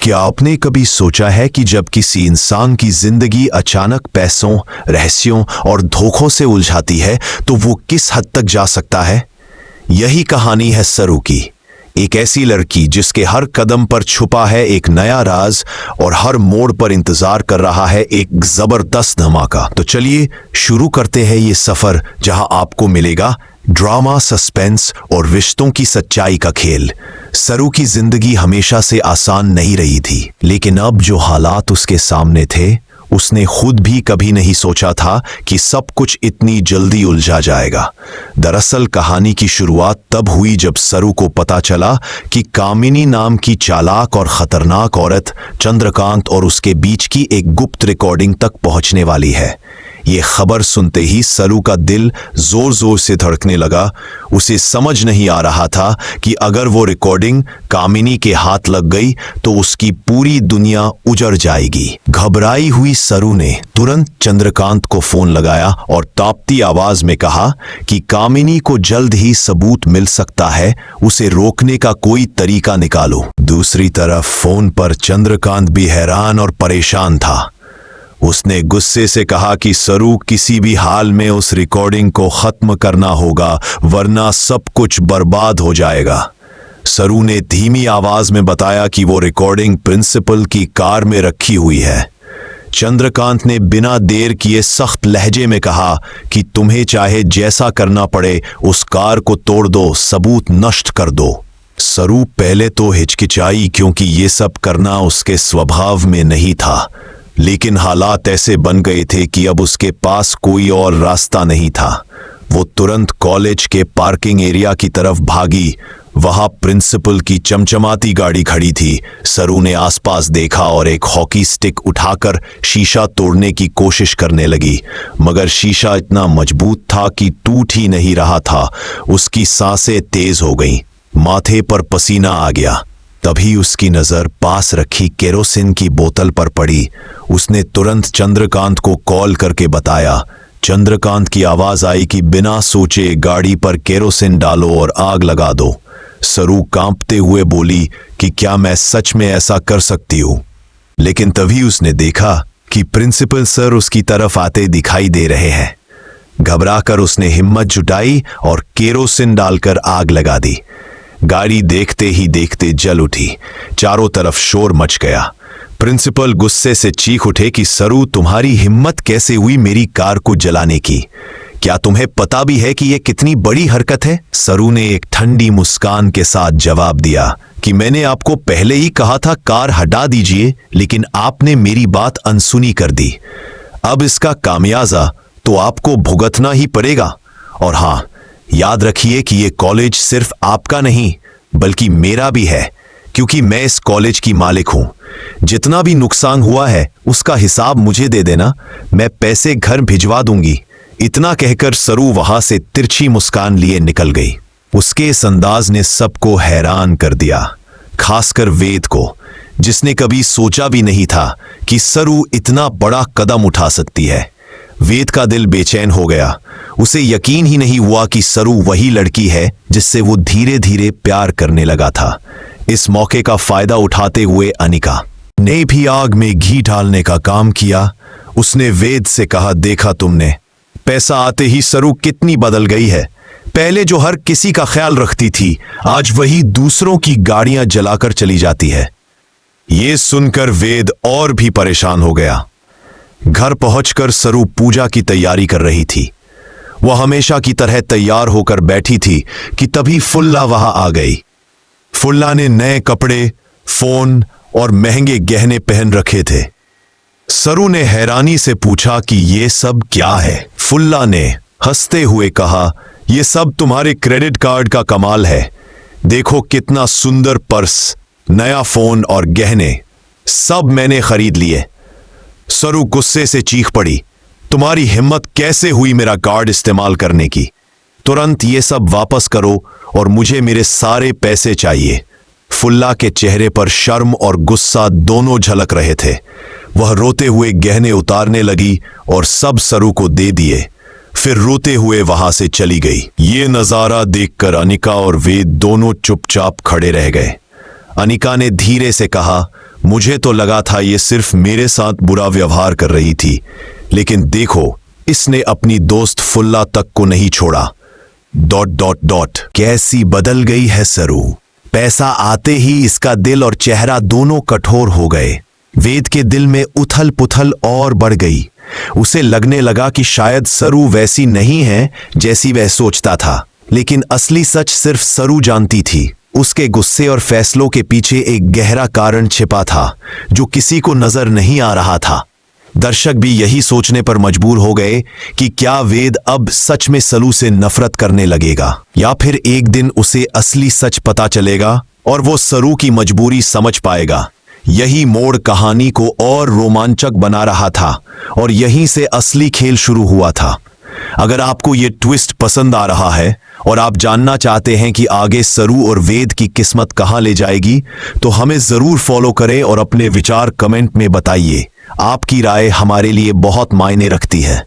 क्या आपने कभी सोचा है कि जब किसी इंसान की जिंदगी अचानक पैसों, रहस्यों और धोखों से उलझाती है तो वो किस हद तक जा सकता है? यही कहानी है सरू की, एक ऐसी लड़की जिसके हर कदम पर छुपा है एक नया राज और हर मोड़ पर इंतजार कर रहा है एक जबरदस्त धमाका। तो चलिए शुरू करते हैं ये सफर, जहां आपको मिलेगा ड्रामा, सस्पेंस और रिश्तों की सच्चाई का खेल। सरू की जिंदगी हमेशा से आसान नहीं रही थी, लेकिन अब जो हालात उसके सामने थे, उसने खुद भी कभी नहीं सोचा था कि सब कुछ इतनी जल्दी उलझा जाएगा। दरअसल कहानी की शुरुआत तब हुई जब सरू को पता चला कि कामिनी नाम की चालाक और खतरनाक औरत चंद्रकांत और उसके बीच की एक गुप्त रिकॉर्डिंग तक पहुंचने वाली है। ये खबर सुनते ही सरू का दिल जोर जोर से धड़कने लगा। उसे समझ नहीं आ रहा था कि अगर वो रिकॉर्डिंग कामिनी के हाथ लग गई तो उसकी पूरी दुनिया उजड़ जाएगी। घबराई हुई सरू ने तुरंत चंद्रकांत को फोन लगाया और तापती आवाज में कहा कि कामिनी को जल्द ही सबूत मिल सकता है, उसे रोकने का कोई तरीका निकालो। दूसरी तरफ फोन पर चंद्रकांत भी हैरान और परेशान था। उसने गुस्से से कहा कि सरू, किसी भी हाल में उस रिकॉर्डिंग को खत्म करना होगा, वरना सब कुछ बर्बाद हो जाएगा। सरू ने धीमी आवाज में बताया कि वो रिकॉर्डिंग प्रिंसिपल की कार में रखी हुई है। चंद्रकांत ने बिना देर किए सख्त लहजे में कहा कि तुम्हें चाहे जैसा करना पड़े, उस कार को तोड़ दो, सबूत नष्ट कर दो। सरू पहले तो हिचकिचाई, क्योंकि ये सब करना उसके स्वभाव में नहीं था, लेकिन हालात ऐसे बन गए थे कि अब उसके पास कोई और रास्ता नहीं था। वो तुरंत कॉलेज के पार्किंग एरिया की तरफ भागी। वहां प्रिंसिपल की चमचमाती गाड़ी खड़ी थी। सरू ने आसपास देखा और एक हॉकी स्टिक उठाकर शीशा तोड़ने की कोशिश करने लगी, मगर शीशा इतना मजबूत था कि टूट ही नहीं रहा था। उसकी सांसें तेज हो गईं, माथे पर पसीना आ गया। तभी उसकी नजर पास रखी केरोसिन की बोतल पर पड़ी। उसने तुरंत चंद्रकांत को कॉल करके बताया। चंद्रकांत की आवाज आई कि बिना सोचे गाड़ी पर केरोसिन डालो और आग लगा दो। सरू कांपते हुए बोली कि क्या मैं सच में ऐसा कर सकती हूं? लेकिन तभी उसने देखा कि प्रिंसिपल सर उसकी तरफ आते दिखाई दे रहे हैं। घबराकर उसने हिम्मत जुटाई और केरोसिन डालकर आग लगा दी। गाड़ी देखते ही देखते जल उठी। चारों तरफ शोर मच गया। प्रिंसिपल गुस्से से चीख उठे कि सरू, तुम्हारी हिम्मत कैसे हुई मेरी कार को जलाने की? क्या तुम्हें पता भी है कि यह कितनी बड़ी हरकत है? सरू ने एक ठंडी मुस्कान के साथ जवाब दिया कि मैंने आपको पहले ही कहा था कार हटा दीजिए, लेकिन आपने मेरी बात अनसुनी कर दी। अब इसका खामियाजा तो आपको भुगतना ही पड़ेगा। और हाँ, याद रखिए कि यह कॉलेज सिर्फ आपका नहीं बल्कि मेरा भी है, क्योंकि मैं इस कॉलेज की मालिक हूं। जितना भी नुकसान हुआ है उसका हिसाब मुझे दे देना, मैं पैसे घर भिजवा दूंगी। इतना कहकर सरू वहां से तिरछी मुस्कान लिए निकल गई। उसके इस अंदाज ने सबको हैरान कर दिया, खासकर वेद को, जिसने कभी सोचा भी नहीं था कि सरू इतना बड़ा कदम उठा सकती है। वेद का दिल बेचैन हो गया। उसे यकीन ही नहीं हुआ कि सरू वही लड़की है जिससे वो धीरे धीरे प्यार करने लगा था। इस मौके का फायदा उठाते हुए अनिका ने भी आग में घी डालने का काम किया। उसने वेद से कहा, देखा तुमने, पैसा आते ही सरू कितनी बदल गई है। पहले जो हर किसी का ख्याल रखती थी, आज वही दूसरों की गाड़ियां जलाकर चली जाती है। ये सुनकर वेद और भी परेशान हो गया। घर पहुंचकर सरू पूजा की तैयारी कर रही थी। वह हमेशा की तरह तैयार होकर बैठी थी कि तभी फुल्ला वहां आ गई। फुल्ला ने नए कपड़े, फोन और महंगे गहने पहन रखे थे। सरू ने हैरानी से पूछा कि ये सब क्या है? फुल्ला ने हंसते हुए कहा, यह सब तुम्हारे क्रेडिट कार्ड का कमाल है। देखो कितना सुंदर पर्स, नया फोन और गहने, सब मैंने खरीद लिए। सरू गुस्से से चीख पड़ी, तुम्हारी हिम्मत कैसे हुई मेरा कार्ड इस्तेमाल करने की? तुरंत ये सब वापस करो और मुझे मेरे सारे पैसे चाहिए। फुल्ला के चेहरे पर शर्म और गुस्सा दोनों झलक रहे थे। वह रोते हुए गहने उतारने लगी और सब सरू को दे दिए, फिर रोते हुए वहां से चली गई। ये नजारा देखकर अनिका और वेद दोनों चुपचाप खड़े रह गए। अनिका ने धीरे से कहा, मुझे तो लगा था ये सिर्फ मेरे साथ बुरा व्यवहार कर रही थी, लेकिन देखो, इसने अपनी दोस्त फुल्ला तक को नहीं छोड़ा। ... कैसी बदल गई है सरू। पैसा आते ही इसका दिल और चेहरा दोनों कठोर हो गए। वेद के दिल में उथल पुथल और बढ़ गई। उसे लगने लगा कि शायद सरू वैसी नहीं है जैसी वह सोचता था, लेकिन असली सच सिर्फ सरू जानती थी। उसके गुस्से और फैसलों के पीछे एक गहरा कारण छिपा था जो किसी को नजर नहीं आ रहा था। दर्शक भी यही सोचने पर मजबूर हो गए कि क्या वेद अब सच में सरू से नफरत करने लगेगा, या फिर एक दिन उसे असली सच पता चलेगा और वो सरू की मजबूरी समझ पाएगा। यही मोड़ कहानी को और रोमांचक बना रहा था और यहीं से असली खेल शुरू हुआ था। अगर आपको ये ट्विस्ट पसंद आ रहा है और आप जानना चाहते हैं कि आगे सरू और वेद की किस्मत कहां ले जाएगी, तो हमें जरूर फॉलो करें और अपने विचार कमेंट में बताइए। आपकी राय हमारे लिए बहुत मायने रखती है।